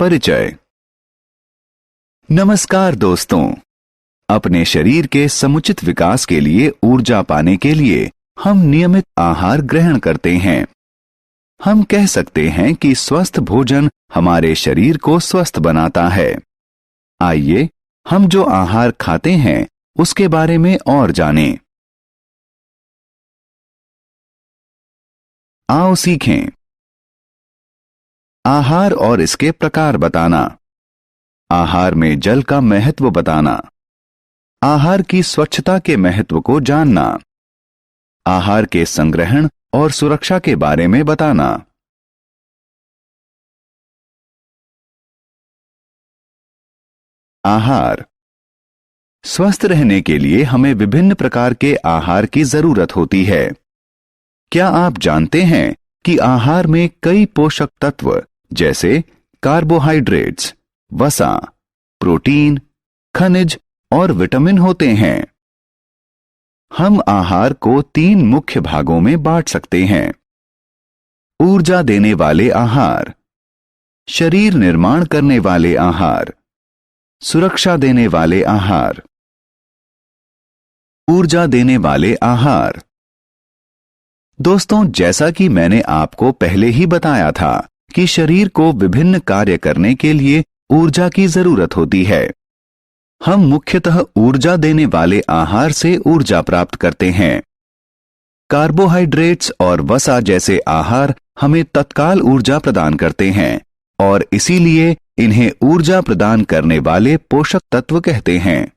परिचय। नमस्कार दोस्तों, अपने शरीर के समुचित विकास के लिए ऊर्जा पाने के लिए हम नियमित आहार ग्रहण करते हैं। हम कह सकते हैं कि स्वस्थ भोजन हमारे शरीर को स्वस्थ बनाता है। आइए हम जो आहार खाते हैं उसके बारे में और जानें। आओ सीखें। आहार और इसके प्रकार बताना, आहार में जल का महत्व बताना, आहार की स्वच्छता के महत्व को जानना, आहार के संग्रहण और सुरक्षा के बारे में बताना। आहार। स्वस्थ रहने के लिए हमें विभिन्न प्रकार के आहार की जरूरत होती है। क्या आप जानते हैं कि आहार में कई पोषक तत्व जैसे कार्बोहाइड्रेट्स, वसा, प्रोटीन, खनिज और विटामिन होते हैं। हम आहार को 3 मुख्य भागों में बांट सकते हैं। ऊर्जा देने वाले आहार, शरीर निर्माण करने वाले आहार, सुरक्षा देने वाले आहार। ऊर्जा देने वाले आहार। दोस्तों, जैसा कि मैंने आपको पहले ही बताया था कि शरीर को विभिन्न कार्य करने के लिए ऊर्जा की जरूरत होती है। हम मुख्यतः ऊर्जा देने वाले आहार से ऊर्जा प्राप्त करते हैं। कार्बोहाइड्रेट्स और वसा जैसे आहार हमें तत्काल ऊर्जा प्रदान करते हैं और इसीलिए इन्हें ऊर्जा प्रदान करने वाले पोषक तत्व कहते हैं।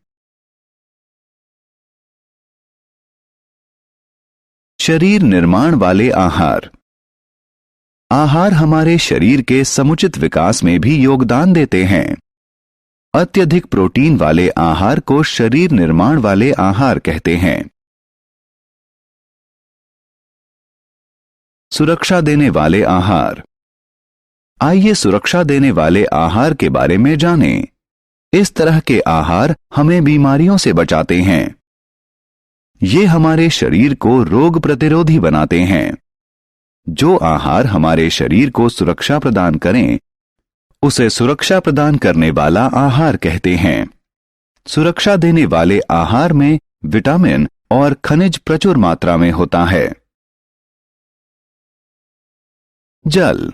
शरीर निर्माण वाले आहार। आहार हमारे शरीर के समुचित विकास में भी योगदान देते हैं। अत्यधिक प्रोटीन वाले आहार को शरीर निर्माण वाले आहार कहते हैं। सुरक्षा देने वाले आहार। आइए सुरक्षा देने वाले आहार के बारे में जानें। इस तरह के आहार हमें बीमारियों से बचाते हैं। ये हमारे शरीर को रोग प्रतिरोधी बनाते हैं। जो आहार हमारे शरीर को सुरक्षा प्रदान करें उसे सुरक्षा प्रदान करने वाला आहार कहते हैं। सुरक्षा देने वाले आहार में विटामिन और खनिज प्रचुर मात्रा में होता है। जल।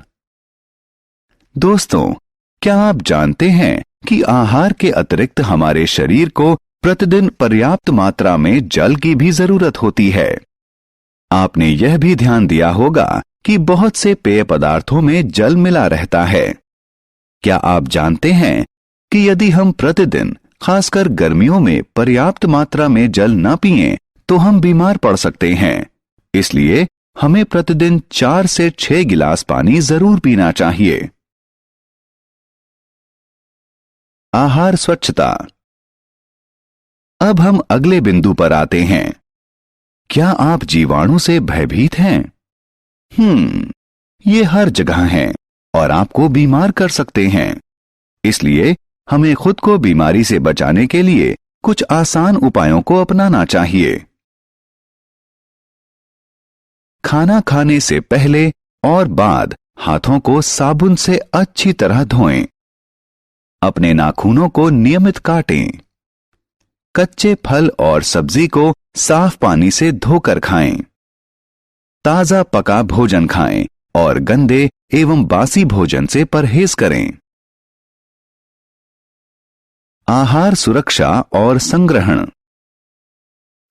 दोस्तों, क्या आप जानते हैं कि आहार के अतिरिक्त हमारे शरीर को प्रतिदिन पर्याप्त मात्रा में जल की भी जरूरत होती है। आपने यह भी ध्यान दिया होगा कि बहुत से पेय पदार्थों में जल मिला रहता है। क्या आप जानते हैं कि यदि हम प्रतिदिन, खासकर गर्मियों में पर्याप्त मात्रा में जल न पिएं तो हम बीमार पड़ सकते हैं। इसलिए हमें प्रतिदिन 4 से 6 गिलास पानी जरूर पीना चाहिए। आहार स्वच्छता। अब हम अगले बिंदु पर आते हैं। क्या आप जीवाणु से भयभीत हैं? ये हर जगह हैं और आपको बीमार कर सकते हैं। इसलिए हमें खुद को बीमारी से बचाने के लिए कुछ आसान उपायों को अपनाना चाहिए। खाना खाने से पहले और बाद हाथों को साबुन से अच्छी तरह धोएं। अपने नाखूनों को नियमित काटें। कच्चे फल और सब्जी को साफ पानी से धोकर खाएं। ताजा पका भोजन खाएं और गंदे एवं बासी भोजन से परहेज करें। आहार सुरक्षा और संग्रहण।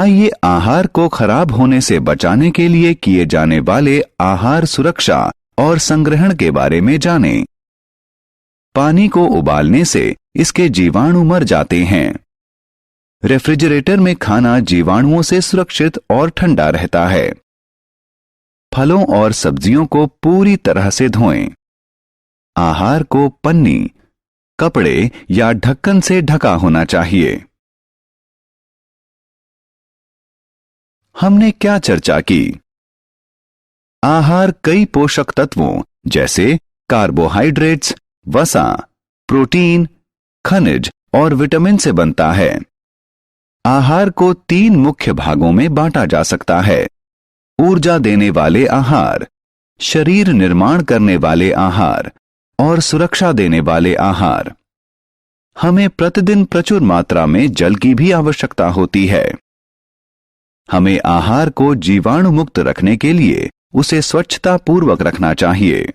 आइए आहार को खराब होने से बचाने के लिए किए जाने वाले आहार सुरक्षा और संग्रहण के बारे में जानें। पानी को उबालने से इसके जीवाणु मर जाते हैं। रेफ्रिजरेटर में खाना जीवाणुओं से सुरक्षित और ठंडा रहता है। फलों और सब्जियों को पूरी तरह से धोएं। आहार को पन्नी, कपड़े या ढक्कन से ढका होना चाहिए। हमने क्या चर्चा की? आहार कई पोषक तत्वों जैसे कार्बोहाइड्रेट्स, वसा, प्रोटीन, खनिज और विटामिन से बनता है। आहार को 3 मुख्य भागों में बांटा जा सकता है। ऊर्जा देने वाले आहार, शरीर निर्माण करने वाले आहार और सुरक्षा देने वाले आहार। हमें प्रतिदिन प्रचुर मात्रा में जल की भी आवश्यकता होती है। हमें आहार को जीवाणु मुक्त रखने के लिए उसे स्वच्छता पूर्वक रखना चाहिए।